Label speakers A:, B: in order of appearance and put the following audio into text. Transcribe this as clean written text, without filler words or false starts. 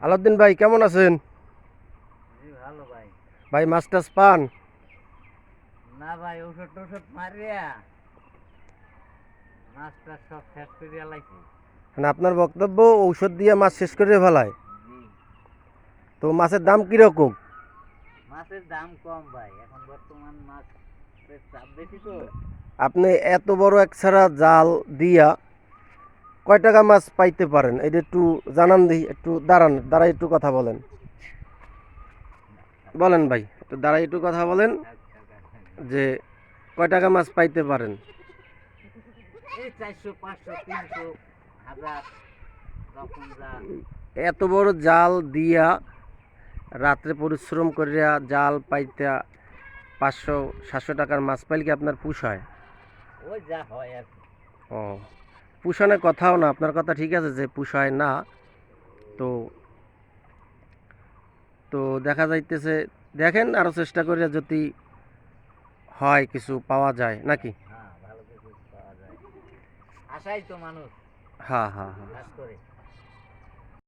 A: আলাউদ্দিন ভাই কেমন আছেন?
B: জি ভালো ভাই।
A: ভাই মাছ টাছ পান?
B: না ভাই, ওষুধ টষুধ মারিয়া মাছ টাছ সব শেষ করিয়া লাইছি।
A: মানে আপনার বক্তব্য ঔষধ দিয়ে মাছ শেষ করে ফেলায়?
B: জি।
A: তো মাছের দাম কিরকম?
B: মাছের দাম কম ভাই, এখন বর্তমান মাছের চাপ বেশি তো।
A: আপনি এত বড় এক ছাড়া জাল দিয়া কয় টাকা মাছ পাইতে পারেন এটা একটু জানান দিই। একটু দাঁড়ান, দাঁড়াই একটু কথা বলেন। বলেন ভাই, একটু দাঁড়াই একটু কথা বলেন যে কয় টাকা মাছ পাইতে পারেন।
B: এই 400, 500, 300, 1000 তখন যা।
A: এত বড় জাল দিয়া রাত্রে পরিশ্রম করিয়া জাল পাইতা 500-700 টাকার মাছ পাইলে কি আপনার পুষায়?
B: ওই যা হয় আর কি।
A: ও, পুষানোর কথাও না, আপনার কথা ঠিক আছে যে পুষায় না। তো তো দেখা যাইতেছে, দেখেন আরো চেষ্টা করিয়া যদি হয় কিছু পাওয়া যায় নাকি।
B: হ্যাঁ, ভালো কিছু পাওয়া যায়, আশাই তো মানুষ
A: হ্যাঁ হ্যাঁ হ্যাঁ।
B: কাজ করে।